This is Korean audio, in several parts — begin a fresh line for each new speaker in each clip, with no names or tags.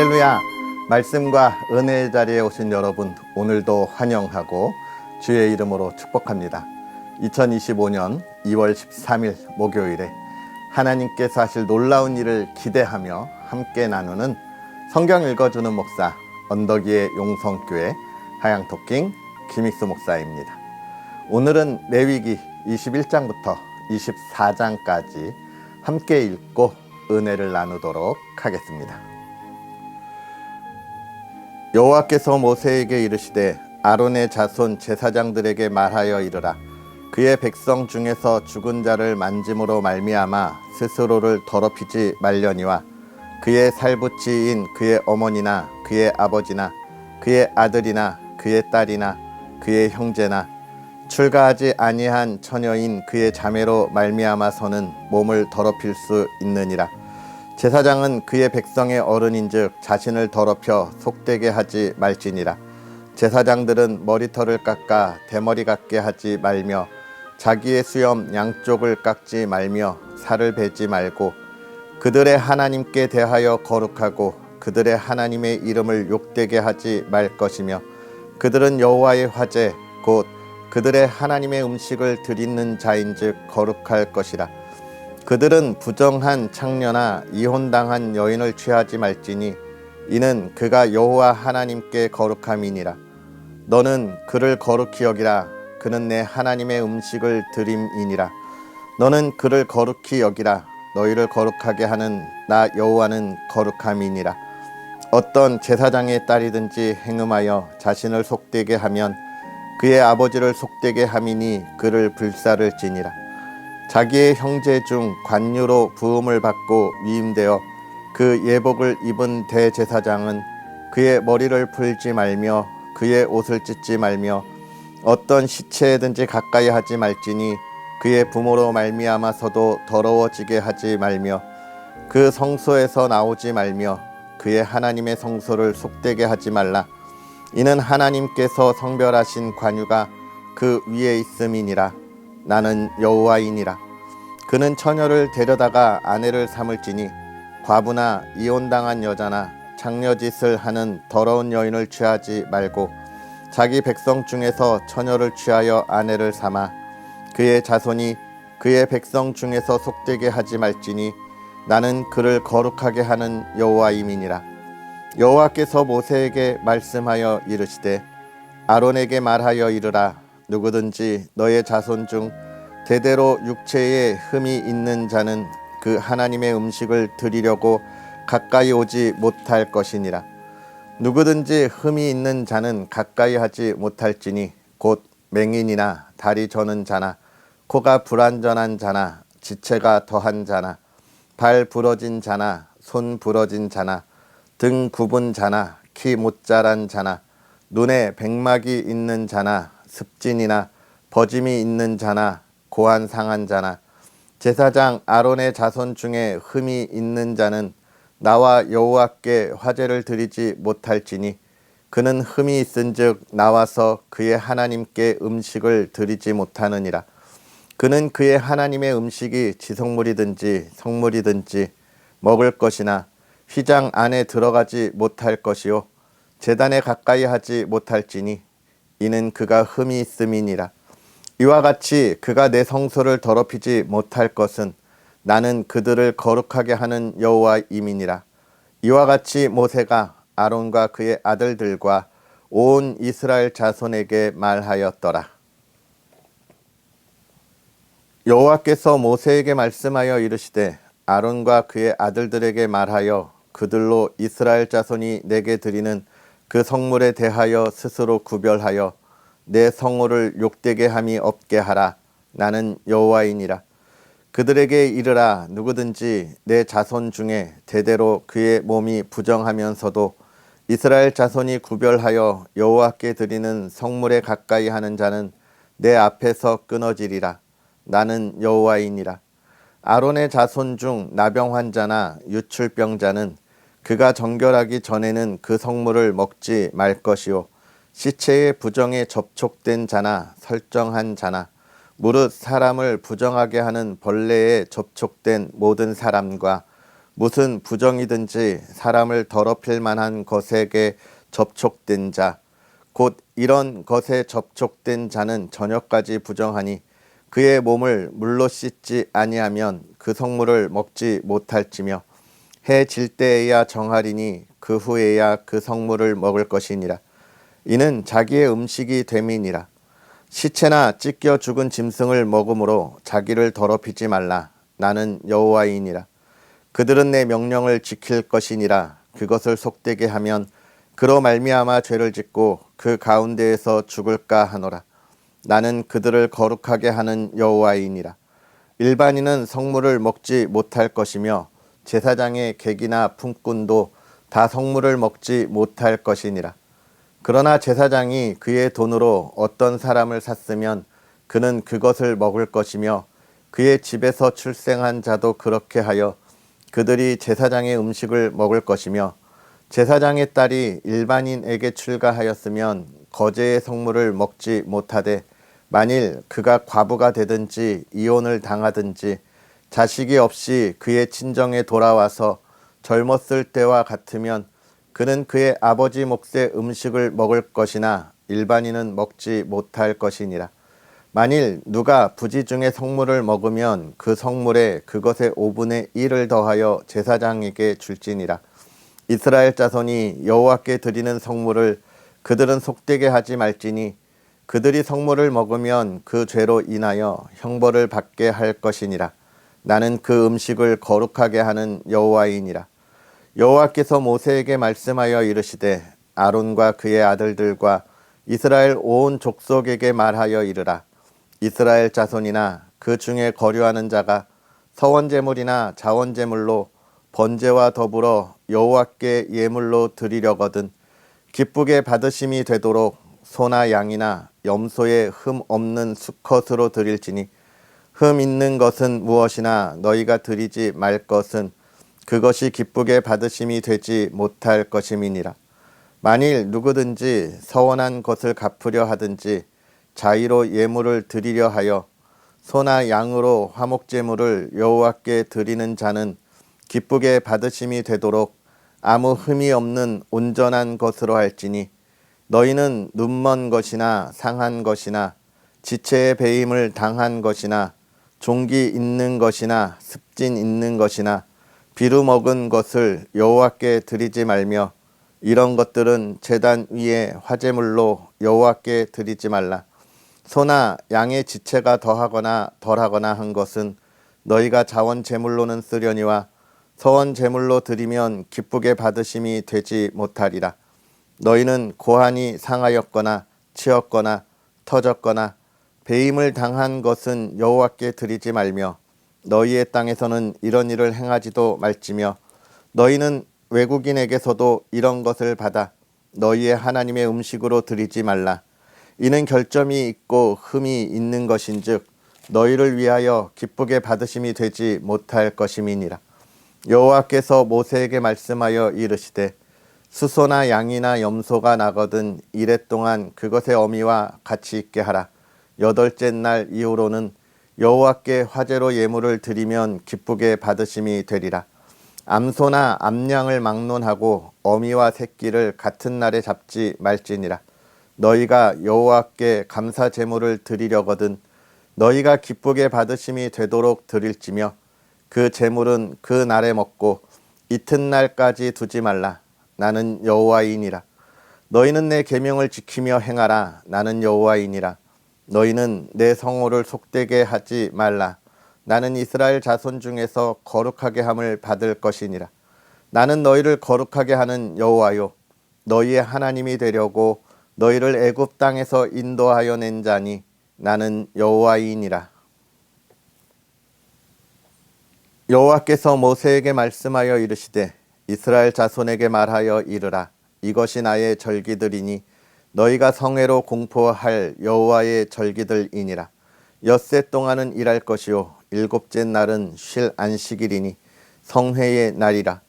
할렐루야. 말씀과 은혜의 자리에 오신 여러분, 오늘도 환영하고 주의 이름으로 축복합니다. 2025년 2월 13일 목요일에 하나님께서 하실 놀라운 일을 기대하며 함께 나누는 성경 읽어주는 목사 언덕위의 용성교회 하양토킹 김익수 목사입니다. 오늘은 레위기 21장부터 24장까지 함께 읽고 은혜를 나누도록 하겠습니다. 여호와께서 모세에게 이르시되 아론의 자손 제사장들에게 말하여 이르라. 그의 백성 중에서 죽은 자를 만짐으로 말미암아 스스로를 더럽히지 말려니와 그의 살부치인 그의 어머니나 그의 아버지나 그의 아들이나 그의 딸이나 그의 형제나 출가하지 아니한 처녀인 그의 자매로 말미암아서는 몸을 더럽힐 수 있느니라. 제사장은 그의 백성의 어른인즉 자신을 더럽혀 속되게 하지 말지니라. 제사장들은 머리털을 깎아 대머리 같게 하지 말며 자기의 수염 양쪽을 깎지 말며 살을 베지 말고 그들의 하나님께 대하여 거룩하고 그들의 하나님의 이름을 욕되게 하지 말 것이며 그들은 여호와의 화제 곧 그들의 하나님의 음식을 드리는 자인즉 거룩할 것이라. 그들은 부정한 창녀나 이혼당한 여인을 취하지 말지니 이는 그가 여호와 하나님께 거룩함이니라. 너는 그를 거룩히 여기라. 그는 내 하나님의 음식을 드림이니라. 너는 그를 거룩히 여기라. 너희를 거룩하게 하는 나 여호와는 거룩함이니라. 어떤 제사장의 딸이든지 행음하여 자신을 속되게 하면 그의 아버지를 속되게 함이니 그를 불사를지니라. 자기의 형제 중 관유로 부음을 받고 위임되어 그 예복을 입은 대제사장은 그의 머리를 풀지 말며 그의 옷을 찢지 말며 어떤 시체든지 가까이 하지 말지니 그의 부모로 말미암아서도 더러워지게 하지 말며 그 성소에서 나오지 말며 그의 하나님의 성소를 속되게 하지 말라. 이는 하나님께서 성별하신 관유가 그 위에 있음이니라. 나는 여호와이니라. 그는 처녀를 데려다가 아내를 삼을지니 과부나 이혼당한 여자나 장녀짓을 하는 더러운 여인을 취하지 말고 자기 백성 중에서 처녀를 취하여 아내를 삼아 그의 자손이 그의 백성 중에서 속되게 하지 말지니 나는 그를 거룩하게 하는 여호와임이니라. 여호와께서 모세에게 말씀하여 이르시되 아론에게 말하여 이르라. 누구든지 너의 자손 중 대대로 육체에 흠이 있는 자는 그 하나님의 음식을 드리려고 가까이 오지 못할 것이니라. 누구든지 흠이 있는 자는 가까이 하지 못할지니 곧 맹인이나 다리 저는 자나 코가 불완전한 자나 지체가 더한 자나 발 부러진 자나 손 부러진 자나 등 굽은 자나 키 못 자란 자나 눈에 백막이 있는 자나 습진이나 버짐이 있는 자나 고안 상한 자나 제사장 아론의 자손 중에 흠이 있는 자는 나와 여호와께 화제를 드리지 못할지니 그는 흠이 있은즉 나와서 그의 하나님께 음식을 드리지 못하느니라. 그는 그의 하나님의 음식이 지성물이든지 성물이든지 먹을 것이나 휘장 안에 들어가지 못할 것이요 제단에 가까이 하지 못할지니 이는 그가 흠이 있음이니라. 이와 같이 그가 내 성소를 더럽히지 못할 것은 나는 그들을 거룩하게 하는 여호와임이니라. 이와 같이 모세가 아론과 그의 아들들과 온 이스라엘 자손에게 말하였더라. 여호와께서 모세에게 말씀하여 이르시되 아론과 그의 아들들에게 말하여 그들로 이스라엘 자손이 내게 드리는 그 성물에 대하여 스스로 구별하여 내 성호를 욕되게 함이 없게 하라. 나는 여호와이니라. 그들에게 이르라. 누구든지 내 자손 중에 대대로 그의 몸이 부정하면서도 이스라엘 자손이 구별하여 여호와께 드리는 성물에 가까이 하는 자는 내 앞에서 끊어지리라. 나는 여호와이니라. 아론의 자손 중 나병 환자나 유출병자는 그가 정결하기 전에는 그 성물을 먹지 말 것이요 시체의 부정에 접촉된 자나 설정한 자나 무릇 사람을 부정하게 하는 벌레에 접촉된 모든 사람과 무슨 부정이든지 사람을 더럽힐 만한 것에게 접촉된 자, 곧 이런 것에 접촉된 자는 저녁까지 부정하니 그의 몸을 물로 씻지 아니하면 그 성물을 먹지 못할지며 해 질 때에야 정하리니 그 후에야 그 성물을 먹을 것이니라. 이는 자기의 음식이 됨이니라. 시체나 찢겨 죽은 짐승을 먹음으로 자기를 더럽히지 말라. 나는 여호와이니라. 그들은 내 명령을 지킬 것이니라. 그것을 속되게 하면 그로 말미암아 죄를 짓고 그 가운데에서 죽을까 하노라. 나는 그들을 거룩하게 하는 여호와이니라. 일반인은 성물을 먹지 못할 것이며 제사장의 객이나 품꾼도 다 성물을 먹지 못할 것이니라. 그러나 제사장이 그의 돈으로 어떤 사람을 샀으면 그는 그것을 먹을 것이며 그의 집에서 출생한 자도 그렇게 하여 그들이 제사장의 음식을 먹을 것이며 제사장의 딸이 일반인에게 출가하였으면 거제의 성물을 먹지 못하되 만일 그가 과부가 되든지 이혼을 당하든지 자식이 없이 그의 친정에 돌아와서 젊었을 때와 같으면 그는 그의 아버지 몫의 음식을 먹을 것이나 일반인은 먹지 못할 것이니라. 만일 누가 부지 중에 성물을 먹으면 그 성물에 그것의 5분의 1을 더하여 제사장에게 줄지니라. 이스라엘 자손이 여호와께 드리는 성물을 그들은 속되게 하지 말지니 그들이 성물을 먹으면 그 죄로 인하여 형벌을 받게 할 것이니라. 나는 그 음식을 거룩하게 하는 여호와이니라. 여호와께서 모세에게 말씀하여 이르시되 아론과 그의 아들들과 이스라엘 온 족속에게 말하여 이르라. 이스라엘 자손이나 그 중에 거류하는 자가 서원제물이나 자원제물로 번제와 더불어 여호와께 예물로 드리려거든 기쁘게 받으심이 되도록 소나 양이나 염소의 흠 없는 수컷으로 드릴지니 흠 있는 것은 무엇이나 너희가 드리지 말 것은 그것이 기쁘게 받으심이 되지 못할 것임이니라. 만일 누구든지 서원한 것을 갚으려 하든지 자의로 예물을 드리려 하여 소나 양으로 화목제물을 여호와께 드리는 자는 기쁘게 받으심이 되도록 아무 흠이 없는 온전한 것으로 할지니 너희는 눈먼 것이나 상한 것이나 지체의 배임을 당한 것이나 종기 있는 것이나 습진 있는 것이나 비루 먹은 것을 여호와께 드리지 말며 이런 것들은 제단 위에 화제물로 여호와께 드리지 말라. 소나 양의 지체가 더하거나 덜하거나 한 것은 너희가 자원 제물로는 쓰려니와 서원 제물로 드리면 기쁘게 받으심이 되지 못하리라. 너희는 고환이 상하였거나 치었거나 터졌거나 배임을 당한 것은 여호와께 드리지 말며 너희의 땅에서는 이런 일을 행하지도 말지며 너희는 외국인에게서도 이런 것을 받아 너희의 하나님의 음식으로 드리지 말라. 이는 결점이 있고 흠이 있는 것인즉 너희를 위하여 기쁘게 받으심이 되지 못할 것임이니라. 여호와께서 모세에게 말씀하여 이르시되 수소나 양이나 염소가 나거든 이래 동안 그것의 어미와 같이 있게 하라. 8째 날 이후로는 여호와께 화제로 예물을 드리면 기쁘게 받으심이 되리라. 암소나 암양을 막론하고 어미와 새끼를 같은 날에 잡지 말지니라. 너희가 여호와께 감사 제물을 드리려거든 너희가 기쁘게 받으심이 되도록 드릴지며 그 제물은 그 날에 먹고 이튿날까지 두지 말라. 나는 여호와이니라. 너희는 내 계명을 지키며 행하라. 나는 여호와이니라. 너희는 내 성호를 속되게 하지 말라. 나는 이스라엘 자손 중에서 거룩하게 함을 받을 것이니라. 나는 너희를 거룩하게 하는 여호와요 너희의 하나님이 되려고 너희를 애굽 땅에서 인도하여 낸 자니 나는 여호와이니라. 여호와께서 모세에게 말씀하여 이르시되 이스라엘 자손에게 말하여 이르라. 이것이 나의 절기들이니 너희가 성회로 공포할 여호와의 절기들이니라. 엿새 동안은 일할 것이요 7째 날은 쉴 안식일이니 성회의 날이라.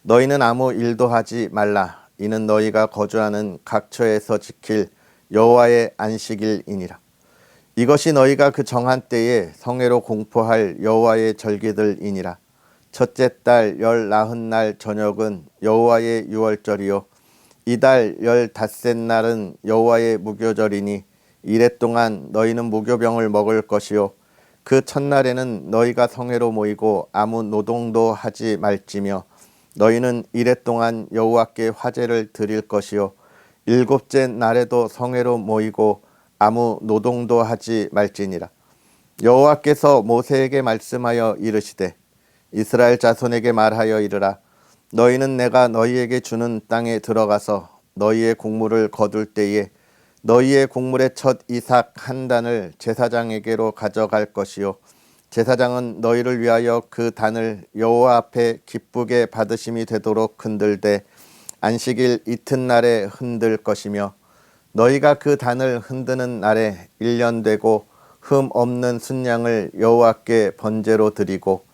너희는 아무 일도 하지 말라. 이는 너희가 거주하는 각처에서 지킬 여호와의 안식일이니라. 이것이 너희가 그 정한 때에 성회로 공포할 여호와의 절기들이니라. 첫째 달 19날 저녁은 여호와의 유월절이요 이달 15날은 여호와의 무교절이니 이래 동안 너희는 무교병을 먹을 것이요 그 첫날에는 너희가 성회로 모이고 아무 노동도 하지 말지며 너희는 이래 동안 여호와께 화제를 드릴 것이요 일곱째 날에도 성회로 모이고 아무 노동도 하지 말지니라. 여호와께서 모세에게 말씀하여 이르시되 이스라엘 자손에게 말하여 이르라. 너희는 내가 너희에게 주는 땅에 들어가서 너희의 곡물을 거둘 때에 너희의 곡물의 첫 이삭 한 단을 제사장에게로 가져갈 것이요 제사장은 너희를 위하여 그 단을 여호와 앞에 기쁘게 받으심이 되도록 흔들되 안식일 이튿날에 흔들 것이며 너희가 그 단을 흔드는 날에 1년 되고 흠 없는 순양을 여호와께 번제로 드리고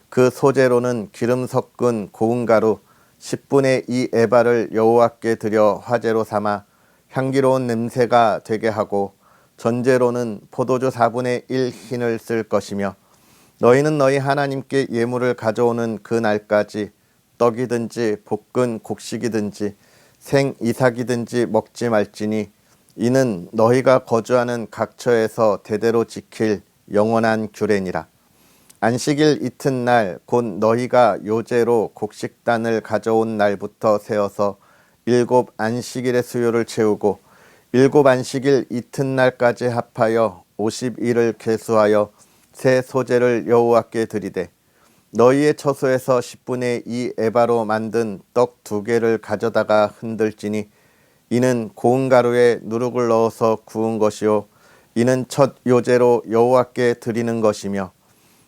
그 소제로는 기름 섞은 고운 가루 10분의 2 에바를 여호와께 드려 화제로 삼아 향기로운 냄새가 되게 하고 전제로는 포도주 4분의 1 흰을 쓸 것이며 너희는 너희 하나님께 예물을 가져오는 그 날까지 떡이든지 볶은 곡식이든지 생 이삭이든지 먹지 말지니 이는 너희가 거주하는 각처에서 대대로 지킬 영원한 규례니라. 안식일 이튿날 곧 너희가 요제로 곡식단을 가져온 날부터 세어서 7 안식일의 수요를 채우고 7 안식일 이튿날까지 합하여 50일을 계수하여 새 소제를 여호와께 드리되 너희의 처소에서 10분의 2 에바로 만든 떡 2개를 가져다가 흔들지니 이는 고운 가루에 누룩을 넣어서 구운 것이요 이는 첫 요제로 여호와께 드리는 것이며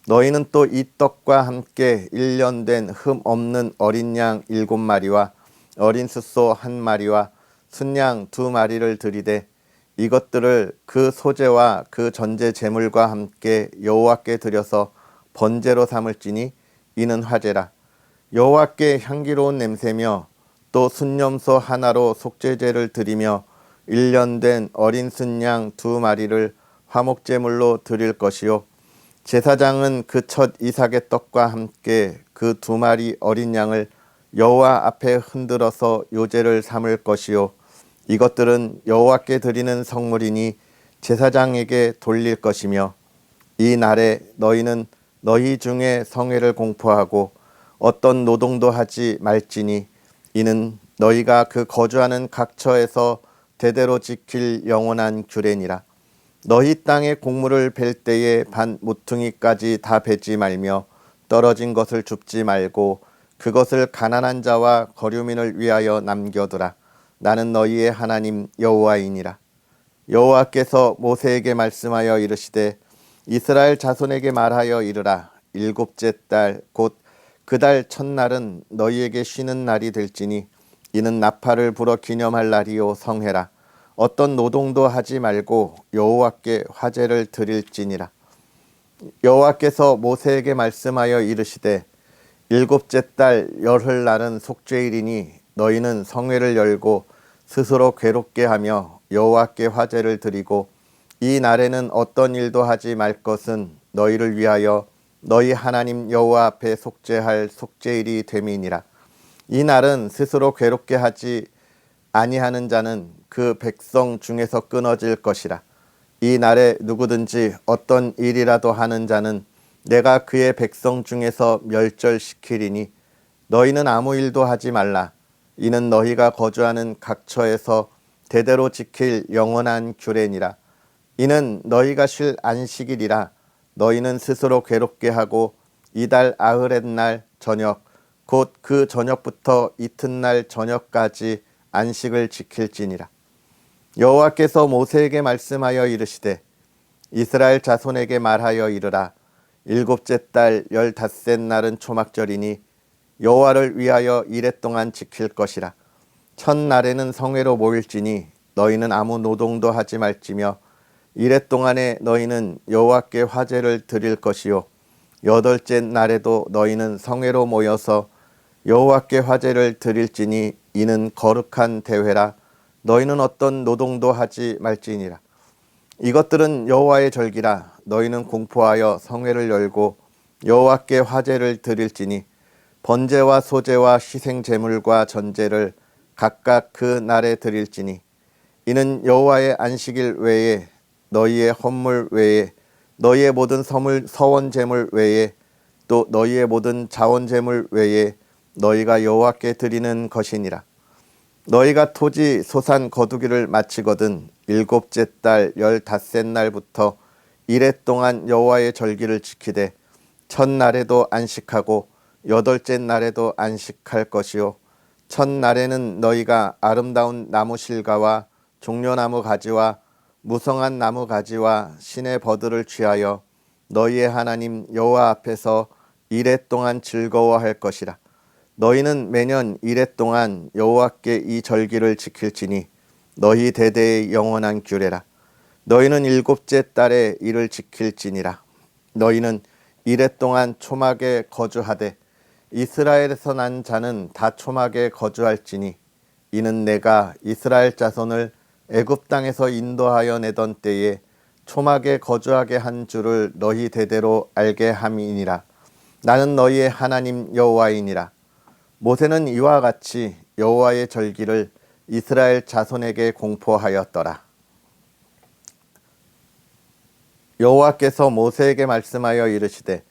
너희는 또 이 떡과 함께 1년 된 흠 없는 어린 양 7마리와 어린 숫소 1마리와 순양 2마리를 드리되 이것들을 그 소제와 그 전제 제물과 함께 여호와께 드려서 번제로 삼을지니 이는 화제라. 여호와께 향기로운 냄새며 또 순염소 하나로 속죄제를 드리며 1년 된 어린 순양 2마리를 화목제물로 드릴 것이요 제사장은 그 첫 이삭의 떡과 함께 그 2마리 어린 양을 여호와 앞에 흔들어서 요제를 삼을 것이요 이것들은 여호와께 드리는 성물이니 제사장에게 돌릴 것이며 이 날에 너희는 너희 중에 성회를 공포하고 어떤 노동도 하지 말지니 이는 너희가 그 거주하는 각처에서 대대로 지킬 영원한 규례니라. 너희 땅의 곡물을 벨 때에 반 모퉁이까지 다 베지 말며 떨어진 것을 줍지 말고 그것을 가난한 자와 거류민을 위하여 남겨두라. 나는 너희의 하나님 여호와이니라. 여호와께서 모세에게 말씀하여 이르시되 이스라엘 자손에게 말하여 이르라. 7째 달 곧 그 달 첫날은 너희에게 쉬는 날이 될지니 이는 나팔을 불어 기념할 날이요 성회라. 어떤 노동도 하지 말고 여호와께 화제를 드릴지니라. 여호와께서 모세에게 말씀하여 이르시되 7째 달 열흘날은 속죄일이니 너희는 성회를 열고 스스로 괴롭게 하며 여호와께 화제를 드리고 이 날에는 어떤 일도 하지 말 것은 너희를 위하여 너희 하나님 여호와 앞에 속죄할 속죄일이 됨이니라. 이 날은 스스로 괴롭게 하지 아니하는 자는 그 백성 중에서 끊어질 것이라. 이 날에 누구든지 어떤 일이라도 하는 자는 내가 그의 백성 중에서 멸절시키리니 너희는 아무 일도 하지 말라. 이는 너희가 거주하는 각처에서 대대로 지킬 영원한 규례니라. 이는 너희가 쉴 안식일이라. 너희는 스스로 괴롭게 하고 이달 아흐렛날 저녁 곧 그 저녁부터 이튿날 저녁까지 안식을 지킬지니라. 여호와께서 모세에게 말씀하여 이르시되 이스라엘 자손에게 말하여 이르라. 7째 달 15날은 초막절이니 여호와를 위하여 이래 동안 지킬 것이라. 첫날에는 성회로 모일지니 너희는 아무 노동도 하지 말지며 이래 동안에 너희는 여호와께 화제를 드릴 것이요 8째 날에도 너희는 성회로 모여서 여호와께 화제를 드릴지니 이는 거룩한 대회라. 너희는 어떤 노동도 하지 말지니라. 이것들은 여호와의 절기라. 너희는 공포하여 성회를 열고 여호와께 화제를 드릴지니 번제와 소제와 희생 제물과 전제를 각각 그 날에 드릴지니 이는 여호와의 안식일 외에 너희의 헌물 외에 너희의 모든 서원 제물 외에 또 너희의 모든 자원 제물 외에 너희가 여호와께 드리는 것이니라. 너희가 토지 소산 거두기를 마치거든 일곱째 달 15날부터 이래 동안 여호와의 절기를 지키되 첫날에도 안식하고 여덟째 날에도 안식할 것이요 첫날에는 너희가 아름다운 나무 실과와 종려나무 가지와 무성한 나무 가지와 신의 버들을 취하여 너희의 하나님 여호와 앞에서 이래 동안 즐거워할 것이라. 너희는 매년 이래 동안 여호와께 이 절기를 지킬지니 너희 대대의 영원한 규례라. 너희는 일곱째 달에 이를 지킬지니라. 너희는 이래 동안 초막에 거주하되 이스라엘에서 난 자는 다 초막에 거주할지니 이는 내가 이스라엘 자손을 애굽 땅에서 인도하여 내던 때에 초막에 거주하게 한 줄을 너희 대대로 알게 함이니라. 나는 너희의 하나님 여호와이니라. 모세는 이와 같이 여호와의 절기를 이스라엘 자손에게 공포하였더라. 여호와께서 모세에게 말씀하여 이르시되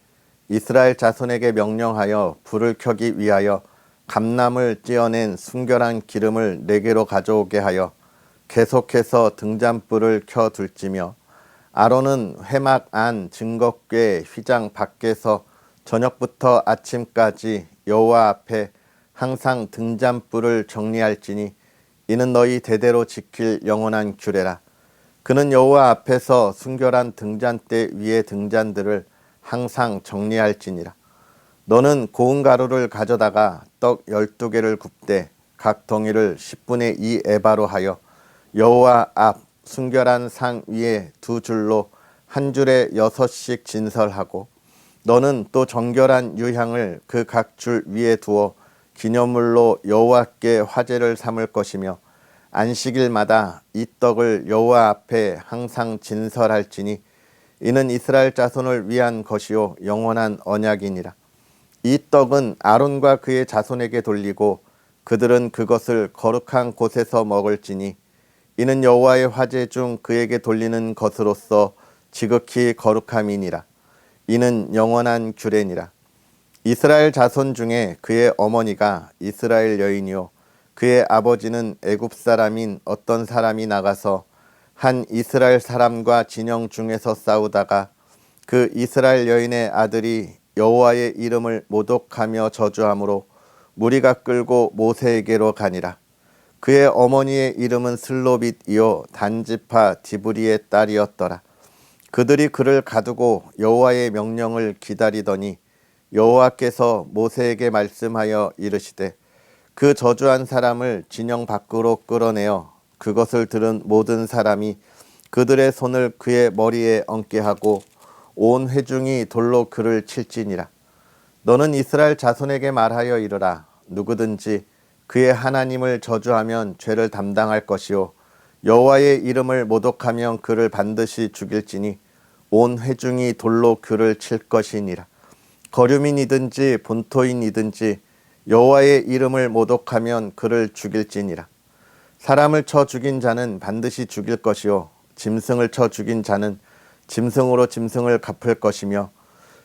이스라엘 자손에게 명령하여 불을 켜기 위하여 감람을 찌어낸 순결한 기름을 네개로 가져오게 하여 계속해서 등잔불을 켜둘지며 아론은 회막 안 증거궤 휘장 밖에서 저녁부터 아침까지 여호와 앞에 항상 등잔불을 정리할지니 이는 너희 대대로 지킬 영원한 규례라. 그는 여호와 앞에서 순결한 등잔대 위의 등잔들을 항상 정리할지니라. 너는 고운 가루를 가져다가 떡 12개를 굽되 각 덩이를 10분의 2 에바로 하여 여호와 앞 순결한 상 위에 두 줄로 한 줄에 6씩 진설하고 너는 또 정결한 유향을 그 각 줄 위에 두어 기념물로 여호와께 화제를 삼을 것이며 안식일마다 이 떡을 여호와 앞에 항상 진설할지니 이는 이스라엘 자손을 위한 것이요 영원한 언약이니라. 이 떡은 아론과 그의 자손에게 돌리고 그들은 그것을 거룩한 곳에서 먹을지니 이는 여호와의 화제 중 그에게 돌리는 것으로서 지극히 거룩함이니라. 이는 영원한 규례니라. 이스라엘 자손 중에 그의 어머니가 이스라엘 여인이요 그의 아버지는 애굽 사람인 어떤 사람이 나가서 한 이스라엘 사람과 진영 중에서 싸우다가 그 이스라엘 여인의 아들이 여호와의 이름을 모독하며 저주함으로 무리가 끌고 모세에게로 가니라. 그의 어머니의 이름은 슬로빗이요 단지파 디브리의 딸이었더라. 그들이 그를 가두고 여호와의 명령을 기다리더니 여호와께서 모세에게 말씀하여 이르시되 그 저주한 사람을 진영 밖으로 끌어내어 그것을 들은 모든 사람이 그들의 손을 그의 머리에 얹게 하고 온 회중이 돌로 그를 칠지니라. 너는 이스라엘 자손에게 말하여 이르라. 누구든지 그의 하나님을 저주하면 죄를 담당할 것이요 여호와의 이름을 모독하면 그를 반드시 죽일지니 온 회중이 돌로 그를 칠 것이니라. 거류민이든지 본토인이든지 여호와의 이름을 모독하면 그를 죽일지니라. 사람을 쳐 죽인 자는 반드시 죽일 것이요 짐승을 쳐 죽인 자는 짐승으로 짐승을 갚을 것이며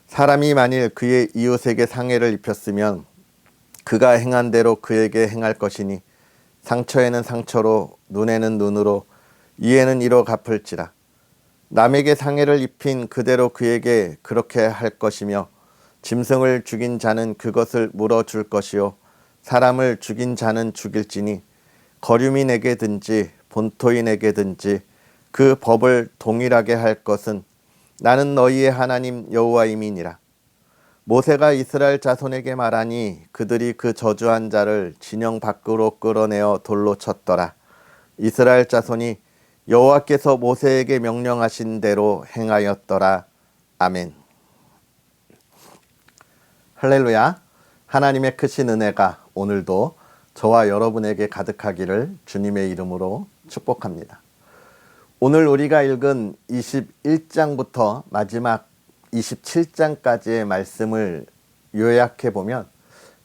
사람이 만일 그의 이웃에게 상해를 입혔으면 그가 행한 대로 그에게 행할 것이니 상처에는 상처로 눈에는 눈으로 이에는 이로 갚을지라. 남에게 상해를 입힌 그대로 그에게 그렇게 할 것이며 짐승을 죽인 자는 그것을 물어줄 것이요 사람을 죽인 자는 죽일지니 거류민에게든지 본토인에게든지 그 법을 동일하게 할 것은 나는 너희의 하나님 여호와임이니라. 모세가 이스라엘 자손에게 말하니 그들이 그 저주한 자를 진영 밖으로 끌어내어 돌로 쳤더라. 이스라엘 자손이 여호와께서 모세에게 명령하신 대로 행하였더라. 아멘. 할렐루야. 하나님의 크신 은혜가 오늘도 저와 여러분에게 가득하기를 주님의 이름으로 축복합니다. 오늘 우리가 읽은 21장부터 마지막 27장까지의 말씀을 요약해 보면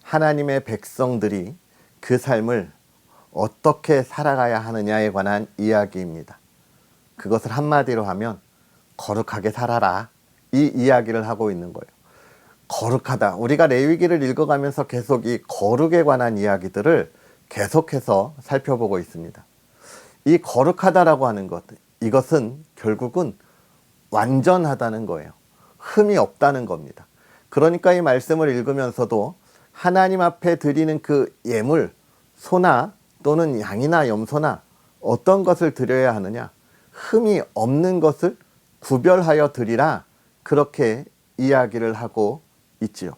하나님의 백성들이 그 삶을 어떻게 살아가야 하느냐에 관한 이야기입니다. 그것을 한마디로 하면 거룩하게 살아라, 이 이야기를 하고 있는 거예요. 거룩하다. 우리가 레위기를 읽어가면서 계속 이 거룩에 관한 이야기들을 계속해서 살펴보고 있습니다. 이 거룩하다라고 하는 것, 이것은 결국은 완전하다는 거예요. 흠이 없다는 겁니다. 그러니까 이 말씀을 읽으면서도 하나님 앞에 드리는 그 예물, 소나 또는 양이나 염소나 어떤 것을 드려야 하느냐, 흠이 없는 것을 구별하여 드리라, 그렇게 이야기를 하고 있지요.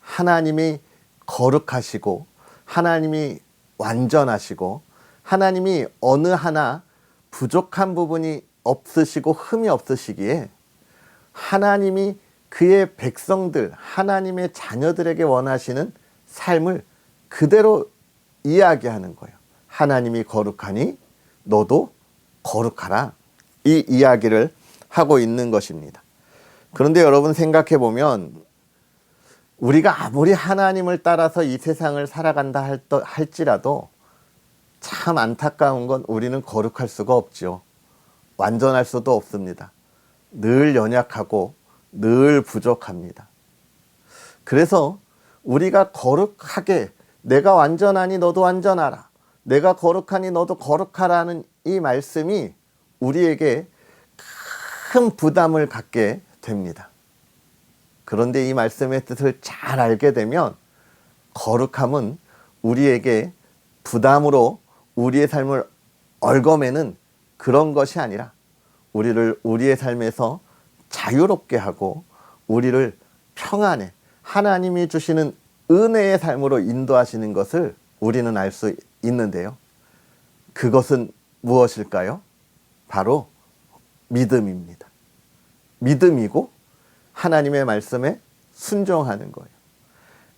하나님이 거룩하시고 하나님이 완전하시고 하나님이 어느 하나 부족한 부분이 없으시고 흠이 없으시기에 하나님이 그의 백성들, 하나님의 자녀들에게 원하시는 삶을 그대로 이야기하는 거예요. 하나님이 거룩하니 너도 거룩하라, 이 이야기를 하고 있는 것입니다. 그런데 여러분 생각해 보면 우리가 아무리 하나님을 따라서 이 세상을 살아간다 할지라도 참 안타까운 건 우리는 거룩할 수가 없죠. 완전할 수도 없습니다. 늘 연약하고 늘 부족합니다. 그래서 우리가 거룩하게, 내가 완전하니 너도 완전하라, 내가 거룩하니 너도 거룩하라는 이 말씀이 우리에게 큰 부담을 갖게 됩니다. 그런데 이 말씀의 뜻을 잘 알게 되면 거룩함은 우리에게 부담으로 우리의 삶을 얽어매는 그런 것이 아니라 우리를 우리의 삶에서 자유롭게 하고 우리를 평안에 하나님이 주시는 은혜의 삶으로 인도하시는 것을 우리는 알 수 있는데요. 그것은 무엇일까요? 바로 믿음입니다. 믿음이고 하나님의 말씀에 순종하는 거예요.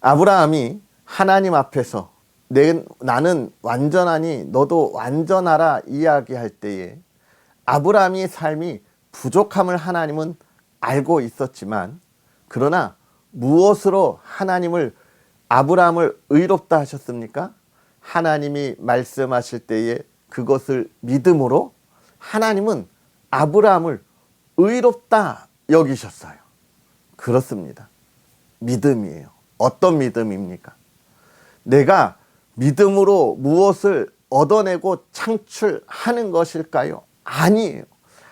아브라함이 하나님 앞에서 나는 완전하니 너도 완전하라 이야기할 때에 아브라함의 삶이 부족함을 하나님은 알고 있었지만, 그러나 무엇으로 아브라함을 의롭다 하셨습니까? 하나님이 말씀하실 때에 그것을 믿음으로 하나님은 아브라함을 의롭다 여기셨어요. 그렇습니다. 믿음이에요. 어떤 믿음입니까? 내가 믿음으로 무엇을 얻어내고 창출하는 것일까요? 아니에요.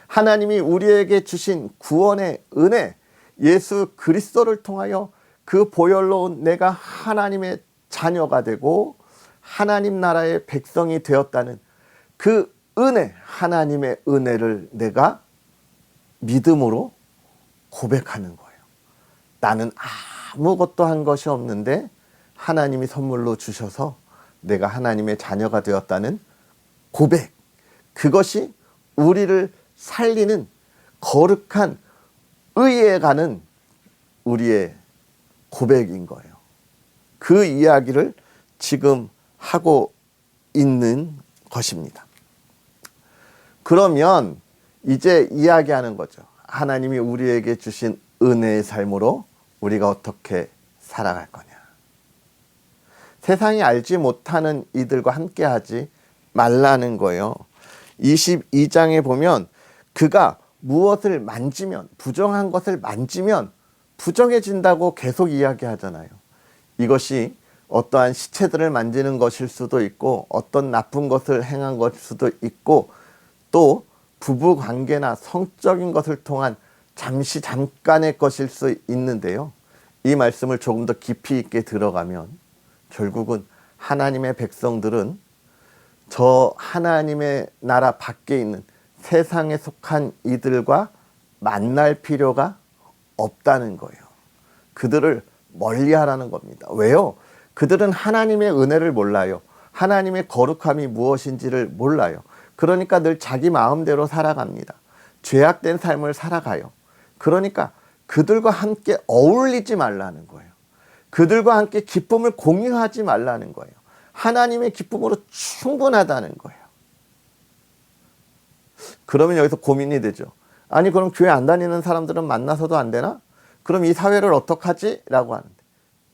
하나님이 우리에게 주신 구원의 은혜, 예수 그리스도를 통하여 그 보혈로 온 내가 하나님의 자녀가 되고 하나님 나라의 백성이 되었다는 그 은혜, 하나님의 은혜를 내가 믿음으로 고백하는 거예요. 나는 아무것도 한 것이 없는데 하나님이 선물로 주셔서 내가 하나님의 자녀가 되었다는 고백, 그것이 우리를 살리는 거룩한 의에 가는 우리의 고백인 거예요. 그 이야기를 지금 하고 있는 것입니다. 그러면 이제 이야기하는 거죠. 하나님이 우리에게 주신 은혜의 삶으로 우리가 어떻게 살아갈 거냐. 세상이 알지 못하는 이들과 함께하지 말라는 거예요. 22장에 보면 그가 무엇을 만지면, 부정한 것을 만지면 부정해진다고 계속 이야기하잖아요. 이것이 어떠한 시체들을 만지는 것일 수도 있고 어떤 나쁜 것을 행한 것일 수도 있고 또 부부관계나 성적인 것을 통한 잠깐의 것일 수 있는데요. 이 말씀을 조금 더 깊이 있게 들어가면 결국은 하나님의 백성들은 저 하나님의 나라 밖에 있는 세상에 속한 이들과 만날 필요가 없다는 거예요. 그들을 멀리하라는 겁니다. 왜요? 그들은 하나님의 은혜를 몰라요. 하나님의 거룩함이 무엇인지를 몰라요. 그러니까 늘 자기 마음대로 살아갑니다. 죄악된 삶을 살아가요. 그러니까 그들과 함께 어울리지 말라는 거예요. 그들과 함께 기쁨을 공유하지 말라는 거예요. 하나님의 기쁨으로 충분하다는 거예요. 그러면 여기서 고민이 되죠. 아니 그럼 교회 안 다니는 사람들은 만나서도 안 되나? 그럼 이 사회를 어떡하지? 라고 하는데,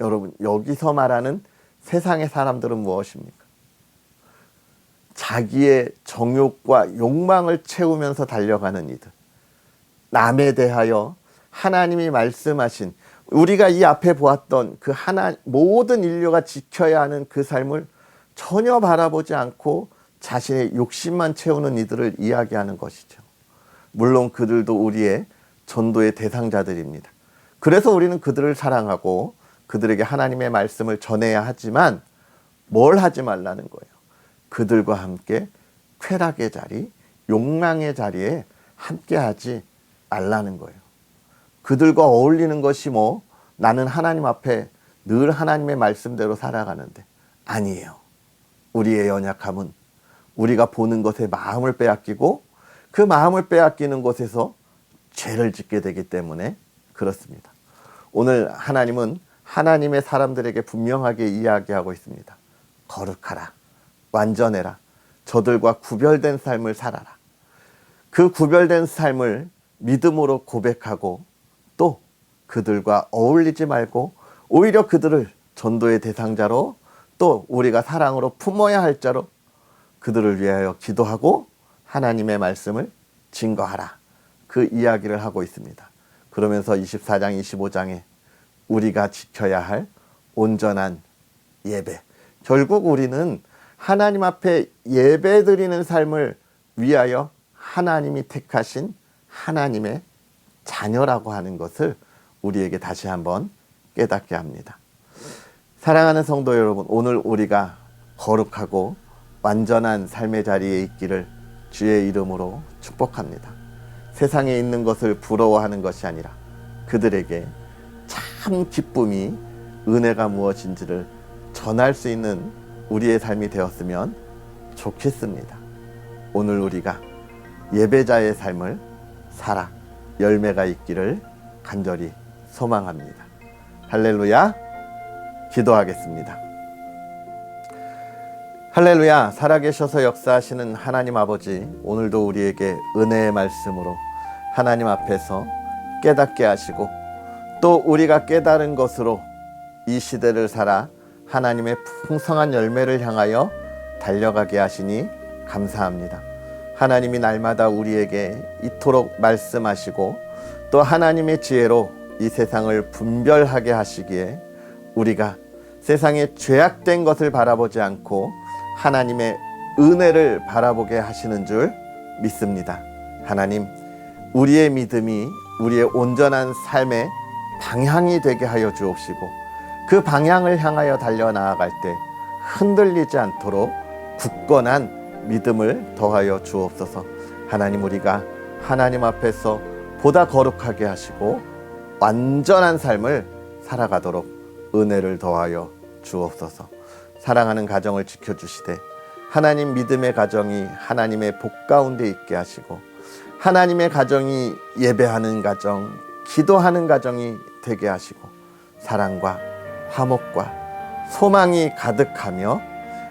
여러분 여기서 말하는 세상의 사람들은 무엇입니까? 자기의 정욕과 욕망을 채우면서 달려가는 이들, 남에 대하여 하나님이 말씀하신, 우리가 이 앞에 보았던 그 모든 인류가 지켜야 하는 그 삶을 전혀 바라보지 않고 자신의 욕심만 채우는 이들을 이야기하는 것이죠. 물론 그들도 우리의 전도의 대상자들입니다. 그래서 우리는 그들을 사랑하고 그들에게 하나님의 말씀을 전해야 하지만 뭘 하지 말라는 거예요? 그들과 함께 쾌락의 자리, 욕망의 자리에 함께 하지 말라는 거예요. 그들과 어울리는 것이 나는 하나님 앞에 늘 하나님의 말씀대로 살아가는데, 아니에요. 우리의 연약함은 우리가 보는 것에 마음을 빼앗기고 그 마음을 빼앗기는 곳에서 죄를 짓게 되기 때문에 그렇습니다. 오늘 하나님은 하나님의 사람들에게 분명하게 이야기하고 있습니다. 거룩하라, 완전해라, 저들과 구별된 삶을 살아라. 그 구별된 삶을 믿음으로 고백하고 또 그들과 어울리지 말고 오히려 그들을 전도의 대상자로, 또 우리가 사랑으로 품어야 할 자로 그들을 위하여 기도하고 하나님의 말씀을 증거하라, 그 이야기를 하고 있습니다. 그러면서 24장 25장에 우리가 지켜야 할 온전한 예배, 결국 우리는 하나님 앞에 예배 드리는 삶을 위하여 하나님이 택하신 하나님의 자녀라고 하는 것을 우리에게 다시 한번 깨닫게 합니다. 사랑하는 성도 여러분, 오늘 우리가 거룩하고 완전한 삶의 자리에 있기를 주의 이름으로 축복합니다. 세상에 있는 것을 부러워하는 것이 아니라 그들에게 참 기쁨이, 은혜가 무엇인지를 전할 수 있는 우리의 삶이 되었으면 좋겠습니다. 오늘 우리가 예배자의 삶을 살아 열매가 있기를 간절히 소망합니다. 할렐루야. 기도하겠습니다. 할렐루야. 살아계셔서 역사하시는 하나님 아버지, 오늘도 우리에게 은혜의 말씀으로 하나님 앞에서 깨닫게 하시고 또 우리가 깨달은 것으로 이 시대를 살아 하나님의 풍성한 열매를 향하여 달려가게 하시니 감사합니다. 하나님이 날마다 우리에게 이토록 말씀하시고 또 하나님의 지혜로 이 세상을 분별하게 하시기에 우리가 세상의 죄악된 것을 바라보지 않고 하나님의 은혜를 바라보게 하시는 줄 믿습니다. 하나님, 우리의 믿음이 우리의 온전한 삶의 방향이 되게 하여 주옵시고 그 방향을 향하여 달려나아갈 때 흔들리지 않도록 굳건한 믿음을 더하여 주옵소서. 하나님, 우리가 하나님 앞에서 보다 거룩하게 하시고 완전한 삶을 살아가도록 은혜를 더하여 주옵소서. 사랑하는 가정을 지켜주시되 하나님 믿음의 가정이 하나님의 복 가운데 있게 하시고 하나님의 가정이 예배하는 가정, 기도하는 가정이 되게 하시고 사랑과 화목과 소망이 가득하며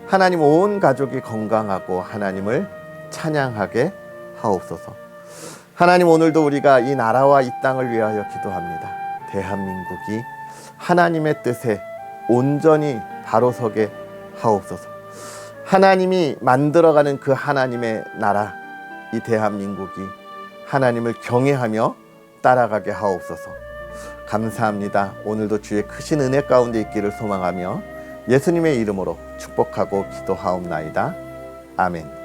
하나님 온 가족이 건강하고 하나님을 찬양하게 하옵소서. 하나님, 오늘도 우리가 이 나라와 이 땅을 위하여 기도합니다. 대한민국이 하나님의 뜻에 온전히 바로 서게 하옵소서. 하나님이 만들어가는 그 하나님의 나라, 이 대한민국이 하나님을 경외하며 따라가게 하옵소서. 감사합니다. 오늘도 주의 크신 은혜 가운데 있기를 소망하며 예수님의 이름으로 축복하고 기도하옵나이다. 아멘.